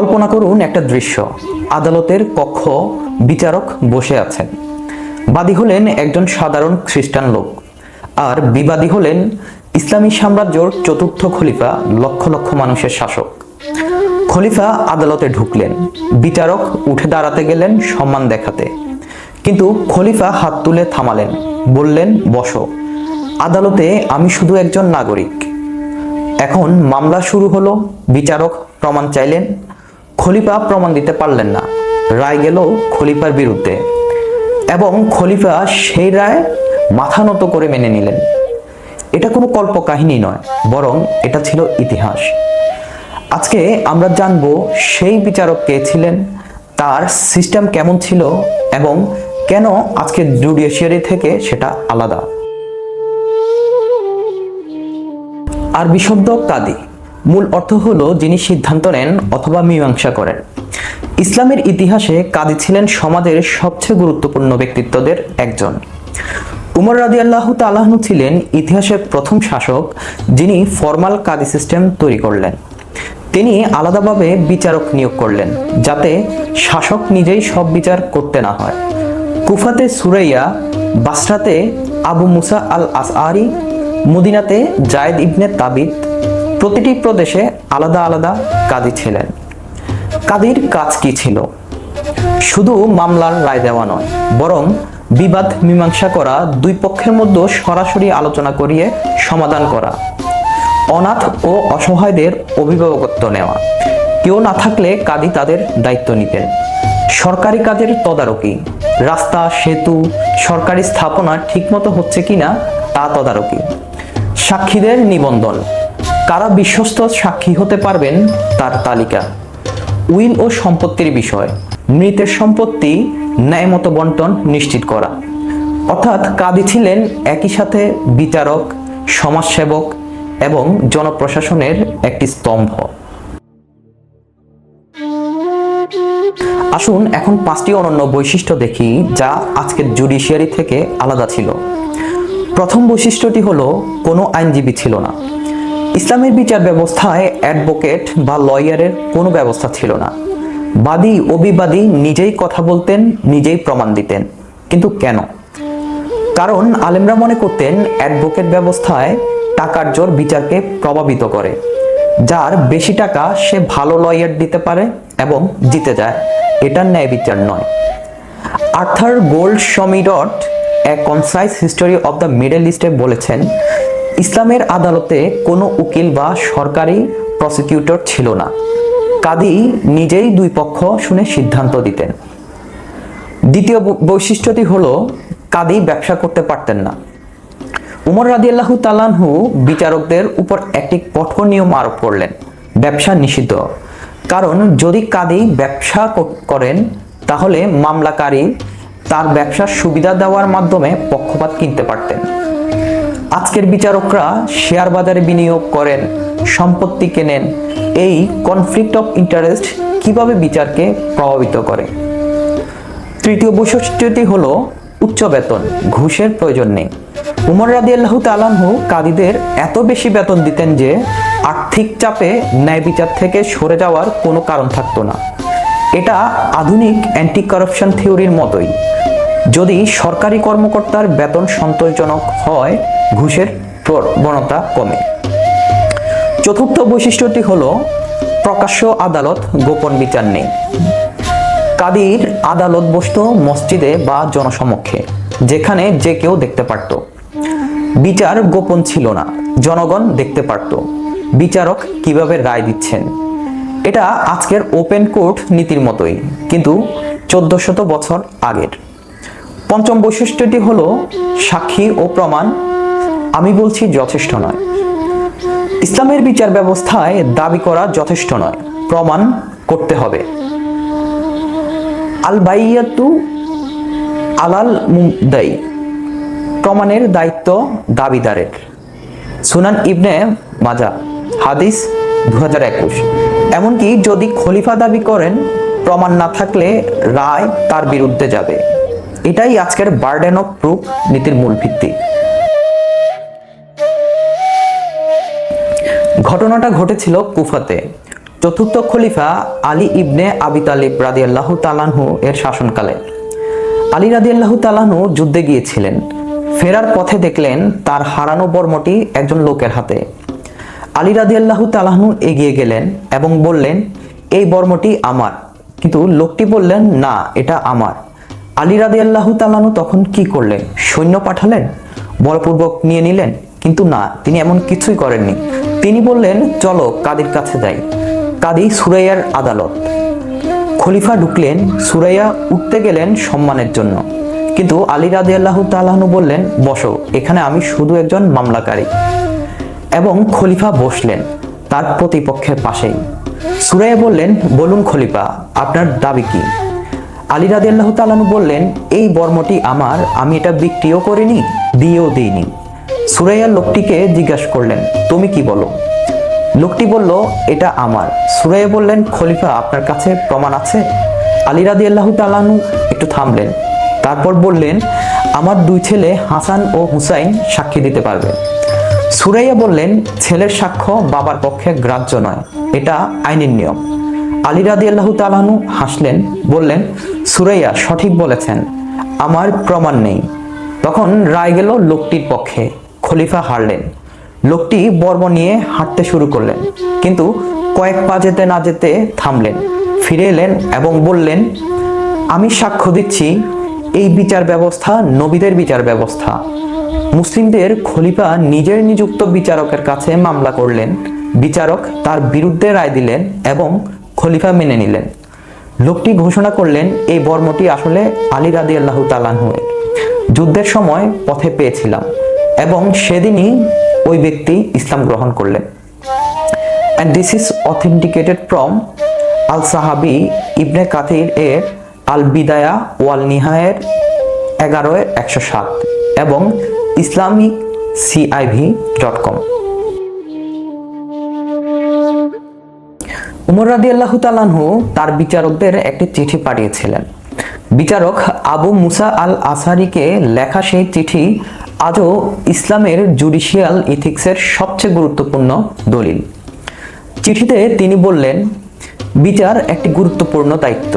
কল্পনা করুন একটা দৃশ্য, আদালতের কক্ষ, বিচারক বসে আছেন। বাদী হলেন একজন সাধারণ খ্রিস্টান লোক, আর বিবাদী হলেন ইসলামী সাম্রাজ্যের চতুর্থ খলিফা, লক্ষ লক্ষ মানুষের শাসক। খলিফা আদালতে ঢুকলেন, বিচারক উঠে দাঁড়াতে গেলেন সম্মান দেখাতে, কিন্তু খলিফা হাত তুলে থামালেন, বললেন, বসো, আদালতে আমি শুধু একজন নাগরিক। এখন মামলা শুরু হলো। বিচারক প্রমাণ চাইলেন, খলিফা প্রমাণ দিতে পারলেন না। রায় গেল খলিফার বিরুদ্ধে, এবং খলিফা সেই রায় মাথা নত করে মেনে নিলেন। এটা কোনো কল্পকাহিনী নয়, বরং এটা ছিল ইতিহাস। আজকে আমরা জানব সেই বিচারক কে ছিলেন, তার সিস্টেম কেমন ছিল, এবং কেন আজকে জুডিশিয়ারি থেকে সেটা আলাদা। আরবি শব্দ কাদি, মূল অর্থ হলো যিনি সিদ্ধান্ত নেন অথবা মীমাংসা করেন। ইসলামের ইতিহাসে কাদি ছিলেন সমাজের সবচেয়ে গুরুত্বপূর্ণ ব্যক্তিত্বদের একজন। উমর রাদিয়াল্লাহু তাআলা আনহু ছিলেন ইতিহাসের প্রথম শাসক যিনি ফরমাল কাদি সিস্টেম তৈরি করলেন। তিনি আলাদাভাবে বিচারক নিয়োগ করলেন, যাতে শাসক নিজেই সব বিচার করতে না হয়। কুফাতে সুরাইয়া, বাসরাতে আবু মুসা আল আশআরি, মদিনাতে জায়েদ ইবনে তাবিত, প্রতিটি প্রদেশে আলাদা আলাদা কাদি ছিলেন। কাদির কাজ কি ছিল? শুধু মামলার রায় দেওয়া নয়, বরং বিবাদ মীমাংসা করা, দুই পক্ষের মধ্যে সরাসরি আলোচনা করিয়ে সমাধান করা, অনাথ ও অসহায়দের অভিভাবকত্ব নেওয়া। কেউ না থাকলে কাদি তাদের দায়িত্ব নিতেন। সরকারি কাজের তদারকি, রাস্তা, সেতু, সরকারি স্থাপনা ঠিকমতো হচ্ছে কিনা তা তদারকি। সাক্ষীদের নিবন্ধন, কারা বিশ্বস্ত সাক্ষী হতে পারবেন তার তালিকা। উইল ও সম্পত্তির বিষয়, মৃতের সম্পত্তি ন্যায়মতো বন্টন নিশ্চিত করা। অর্থাৎ কাদি ছিলেন একই সাথে বিচারক, সমাজসেবক এবং জনপ্রশাসনের একটি স্তম্ভ। আসুন এখন 5টি অনন্য বৈশিষ্ট্য দেখি যা আজকের জুডিশিয়ারি থেকে আলাদা ছিল। প্রথম বৈশিষ্ট্যটি হলো কোনো আইনজীবী ছিল না। ইসলামের বিচার ব্যবস্থায় অ্যাডভোকেট বা লয়ারের কোনো ব্যবস্থা ছিল না। বাদী ও বিবাদী নিজেই কথা বলতেন, নিজেই প্রমাণ দিতেন। কিন্তু কেন? কারণ আলেমরা মনে করতেন অ্যাডভোকেট ব্যবস্থায় টাকার জোর বিচারকে প্রভাবিত করে। যার বেশি টাকা সে ভালো লয়ার দিতে পারে এবং জিতে যায়। এটা ন্যায় বিচার নয়। Arthur Goldschmidt a concise history of the middle ইস্টে বলেছেন, ইসলামের আদালতে কোনো উকিল বা সরকারি প্রসিকিউটর ছিল না। কাদি নিজেই দুই পক্ষ শুনে সিদ্ধান্ত দিতেন। দ্বিতীয় বৈশিষ্ট্যটি হলো কাদি ব্যবসা করতে পারতেন না। উমর রাদিয়াল্লাহু তাআলা আনহু বিচারকদের উপর একটি কঠোর নিয়ম আরোপ করলেন, ব্যবসা নিষিদ্ধ। কারণ যদি কাদি ব্যবসা করেন তাহলে মামলাকারী তার ব্যবসার সুবিধা দেওয়ার মাধ্যমে পক্ষপাত কিনতে পারতেন। আজকের বিচারকরা শেয়ার বাজারে বিনিয়োগ করেন, সম্পত্তি কেনেন। এই কনফ্লিক্ট অফ ইন্টারেস্ট কিভাবে বিচারকে প্রভাবিত করে? তৃতীয় বৈশিষ্ট্যটি হলো উচ্চ বেতন, ঘুষের প্রয়োজন নেই। উমর রাদিয়াল্লাহু তাআলা আনহু কাদিদের এত বেশি বেতন দিতেন যে আর্থিক চাপে ন্যায় বিচার থেকে সরে যাওয়ার কোনো কারণ থাকতো না। এটা আধুনিক অ্যান্টি কারাপশন থিওরির মতোই। যদি সরকারি কর্মকর্তার বেতন সন্তোষজনক হয়, ঘুষের প্রবণতা কমে। চতুর্থ বৈশিষ্ট্যটি হলো প্রকাশ্য আদালত, গোপন বিচার নেই। কাদির আদালত বসতো মসজিদে বা জনসমক্ষে, যেখানে যে কেউ দেখতে পারত। বিচার গোপন ছিল না, জনগণ দেখতে পারত বিচারক কিভাবে রায় দিচ্ছেন। এটা আজকের ওপেন কোর্ট নীতির মতোই, কিন্তু 1400 বছর আগের। পঞ্চম বৈশিষ্ট্যটি হলো সাক্ষী ও প্রমাণ আমি বলছি যথেষ্ট নয়। ইসলামের বিচার ব্যবস্থায় দাবি করা যথেষ্ট নয়, প্রমাণ করতে হবে। আল বাইয়াতু আলাল মুদ্দাই, প্রমাণের দায়িত্ব দাবিদারের। সুনান ইবনে মাজাহ, হাদিস 2021। এমনকি যদি খলিফা দাবি করেন, প্রমাণ না থাকলে রায় তার বিরুদ্ধে যাবে। এটাই আজকের বার্ডেন অফ প্রুফ নীতির মূল ভিত্তি। ঘটনাটা ঘটেছিল কুফাতে চতুর্থ খলিফা আলী ইবনে আবি তালিব রাদিয়াল্লাহু তাআলা আনহু এর শাসনকালে। আলী রাদিয়াল্লাহু তাআলা আনহু যুদ্ধে গিয়েছিলেন। ফেরার পথে দেখলেন তার হারানো বর্মটি একজন লোকের হাতে। আলী রাদিয়াল্লাহু তাআলা আনহু এগিয়ে গেলেন এবং বললেন, এই বর্মটি আমার। কিন্তু লোকটি বললেন, না, এটা আমার। আলী রাদিয়াল্লাহু তাআলা আনহু তখন কি করলেন? সৈন্য পাঠালেন, বলপূর্বক নিয়ে নিলেন? কিন্তু না, তিনি এমন কিছুই করেননি। তিনি বললেন, চলো কাদির কাছে যাই। কাদি সুরাইয়ার আদালত। খলিফা ঢুকলেন, সুরাইয়া উঠতে গেলেন সম্মানের জন্য, কিন্তু আলী রাদিয়াল্লাহু তাআলা আনহু বললেন, বসো, এখানে আমি শুধু একজন মামলাকারী। এবং খলিফা বসলেন তার প্রতিপক্ষের পাশেই। সুরাইয়া বললেন, বলুন খলিফা, আপনার দাবি কি? আলী রাদিয়াল্লাহু তাআলা আনহু বললেন, এই বর্মটি আমার, আমি এটা বিক্রিও করিনি, দিয়েও দিইনি। সুরাইয়া লোকটিকে জিজ্ঞাসা করলেন, তুমি কি বলো? লোকটি বলল, এটা আমার। সুরাইয়া বললেন, খলিফা, আপনার কাছে প্রমাণ আছে? আলী রাদিয়াল্লাহু তাআলা আনহু একটু থামলেন, তারপর বললেন, আমার দুই ছেলে হাসান ও হুসাইন সাক্ষী দিতে পারবে। সুরাইয়া বললেন, ছেলের সাক্ষ্য বাবার পক্ষে গ্রাহ্য নয়, এটা আইনের নিয়ম। আলী রাদিয়াল্লাহু তাআলা আনহু হাসলেন, বললেন, সুরাইয়া সঠিক বলেছেন, আমার প্রমাণ নেই। তখন রায় গেল লোকটির পক্ষে। খলিফা হারলেন। লোকটি বর্ম নিয়ে হাঁটতে শুরু করলেন, কিন্তু কয়েক পা যেতে না যেতে থামলেন, ফিরে এলেন এবং বললেন, আমি সাক্ষ্য দিচ্ছি, এই বিচার ব্যবস্থা নবীদের বিচার ব্যবস্থা। মুসলিমদের খলিফা নিজের নিযুক্ত বিচারকের কাছে মামলা করলেন, বিচারক তার বিরুদ্ধে রায় দিলেন এবং খলিফা মেনে নিলেন। লোকটি ঘোষণা করলেন, এই বর্মটি আসলে আলী রাদিয়াল্লাহু তাআলা আনহুর। যুদ্ধের সময় পথে পেয়েছিলাম এবং সেদিনই ওই ব্যক্তি ইসলাম গ্রহণ করলেন। And this is authenticated from আল সাহাবি ইবনে কাতির এর আল বিদায়া ওয়াল নিহায়ের 11/107 এবং ইসলামিক civ.com। উমর রাদিয়াল্লাহু তাআলা আনহু তার বিচারকদের একটি চিঠি পাঠিয়েছিলেন। বিচারক আবু মুসা আল আসারিকে লেখা সেই চিঠি আজও ইসলামের জুডিশিয়াল ইথিক্সের সবচেয়ে গুরুত্বপূর্ণ দলিল। চিঠিতে তিনি বললেন, বিচার একটি গুরুত্বপূর্ণ দায়িত্ব।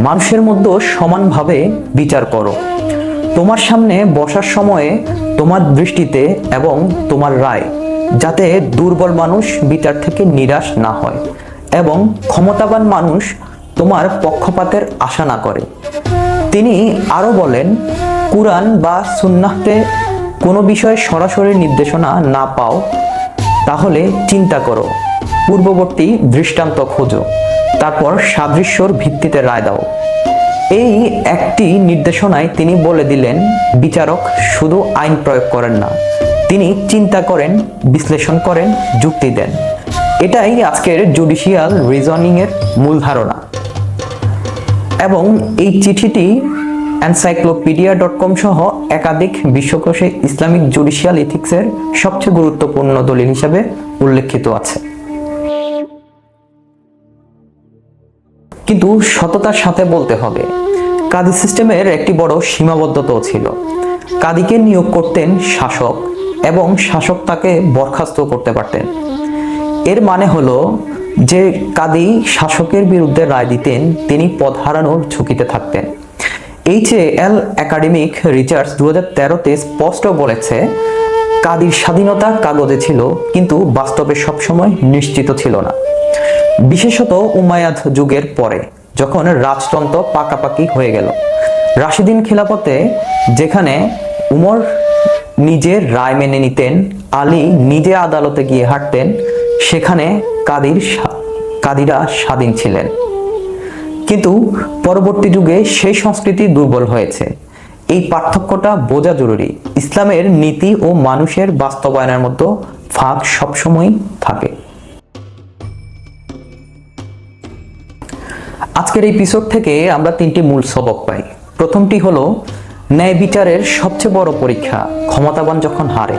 মানুষের মধ্যে সমানভাবে বিচার করো। তোমার সামনে বসার সময়ে তোমার দৃষ্টিতে এবং তোমার রায় যাতে দুর্বল মানুষ বিচার থেকে নিরাশ না হয় এবং ক্ষমতাবান মানুষ তোমার পক্ষপাতের আশা না করে। তিনি আরো বলেন, কুরআন বা সুন্নাহতে কোনো বিষয়ে সরাসরি নির্দেশনা না পাও তাহলে চিন্তা করো, পূর্ববর্তী দৃষ্টান্ত খোঁজো, তারপর সাদৃশ্যর ভিত্তিতে রায় দাও। এই একটি নির্দেশনায় তিনি বলে দিলেন, বিচারক শুধু আইন প্রয়োগ করেন না, তিনি চিন্তা করেন, বিশ্লেষণ করেন, যুক্তি দেন। এটাই আজকের জুডিশিয়াল রিজনিং এর মূল ধারণা। এবং এই চিঠিটি encyclopedia.com সহ একাধিক বিশ্বকোষে ইসলামিক জুডিশিয়াল ইথিক্সের সবচেয়ে গুরুত্বপূর্ণ দলিল হিসেবে উল্লেখিত আছে। কিন্তু সততার সাথে বলতে হবে, কাদি সিস্টেমের একটি বড় সীমাবদ্ধতাও ছিল। কাদিকে নিয়োগ করতেন শাসক এবং শাসক তাকে বরখাস্ত করতে পারতেন। এর মানে হলো যে কাদি শাসকের বিরুদ্ধে রায় দিতেন, তিনি পদ হারানোর ঝুঁকিতে থাকতেন। HAL একাডেমিক রিসার্চ 2013-তে স্পষ্ট বলেছে, কাদির স্বাধীনতা কাগজে ছিল কিন্তু বাস্তবে সবসময় নিশ্চিত ছিল না। বিশেষত উমাইয়াদ যুগের পরে, যখন রাজতন্ত্র পাকাপাকি হয়ে গেল। রাশিদিন খিলাফতে যেখানে উমর নিজের রায় মেনে নিতেন, আলী নিজে আদালতে গিয়ে হাঁটতেন, সেখানে কাদিরা স্বাধীন ছিলেন। কিন্তু পরবর্তী যুগে সেই সংস্কৃতি দুর্বল হয়েছে। এই পার্থক্যটা বোঝা জরুরি। ইসলামের নীতি ও মানুষের বাস্তবায়নের মধ্যে ফাঁক সবসময় থাকে। আজকের এই এপিসোড থেকে আমরা তিনটি মূল সবক পাই। প্রথমটি হলো, ন্যায় বিচারের সবচেয়ে বড় পরীক্ষা ক্ষমতাবান যখন হারে।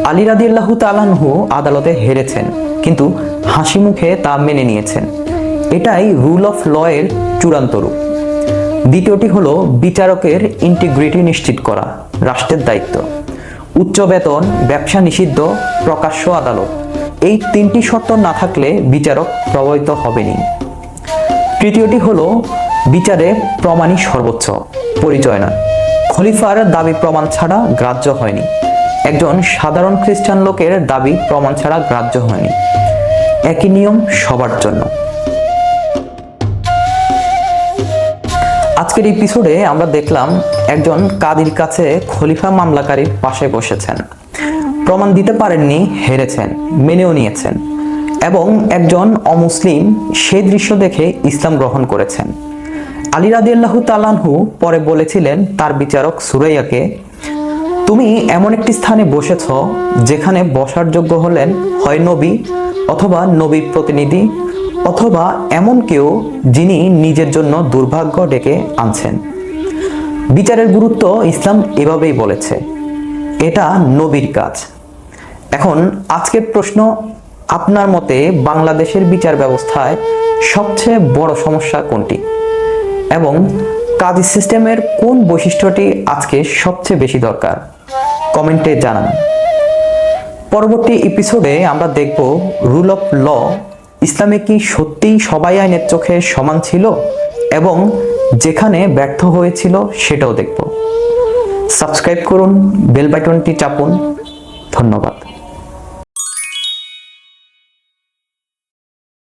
আলী রাদিয়াল্লাহু তাআলা আনহু আদালতে হেরেছেন, কিন্তু হাসি মুখে তা মেনে নিয়েছেন। এটাই রুল অফ ল এর চূড়ান্ত রূপ। দ্বিতীয়টি হলো, বিচারকের ইন্টিগ্রিটি নিশ্চিত করা রাষ্ট্রের দায়িত্ব। উচ্চ বেতন, ব্যবসা নিষিদ্ধ, প্রকাশ্য আদালত, এই তিনটি শর্ত না থাকলে বিচারক প্রভাবিত হবেনি। তৃতীয়টি হলো বিচারে প্রমাণই সর্বোচ্চ, পরিচয় নয়। খলিফার দাবি প্রমাণ ছাড়া গ্রাহ্য হয়নি। একজন সাধারণ খ্রিস্টান লোকের দাবি প্রমাণ ছাড়া গ্রাহ্য হয়নি। একই নিয়ম সবার জন্য। আজকের এপিসোডে আমরা দেখলাম একজন কাদির কাছে খলিফা মামলাকারীর পাশে বসেছেন, প্রমাণ দিতে পারেননি, হেরেছেন, মেনেও নিয়েছেন, এবং একজন অমুসলিম সেই দৃশ্য দেখে ইসলাম গ্রহণ করেছেন। আলী রাদিয়াল্লাহু তাআলা আনহু পরে বলেছিলেন তার বিচারক সুরাইয়াকে, তুমি এমন একটি স্থানে বসেছ যেখানে বসার যোগ্য হলেন হয় নবী অথবা নবীর প্রতিনিধি অথবা এমন কেউ যিনি নিজের জন্য দুর্ভাগ্য ডেকে আনছেন। বিচারের গুরুত্ব ইসলাম এভাবেই বলেছে, এটা নবীর কাজ। এখন আজকের প্রশ্ন, আপনার মতে বাংলাদেশের বিচার ব্যবস্থায় সবচেয়ে বড় সমস্যা কোনটি এবং কাজী সিস্টেমের কোন বৈশিষ্ট্যটি আজকে সবচেয়ে বেশি দরকার? কমেন্টে জানান। পরবর্তী এপিসোডে আমরা দেখব রুল অফ ল ইসলামে কি সত্যিই সবাই আইনের চোখে সমান ছিল এবং যেখানে ব্যর্থ হয়েছিল সেটাও দেখব। সাবস্ক্রাইব করুন, বেল বাটনটি চাপুন। ধন্যবাদ।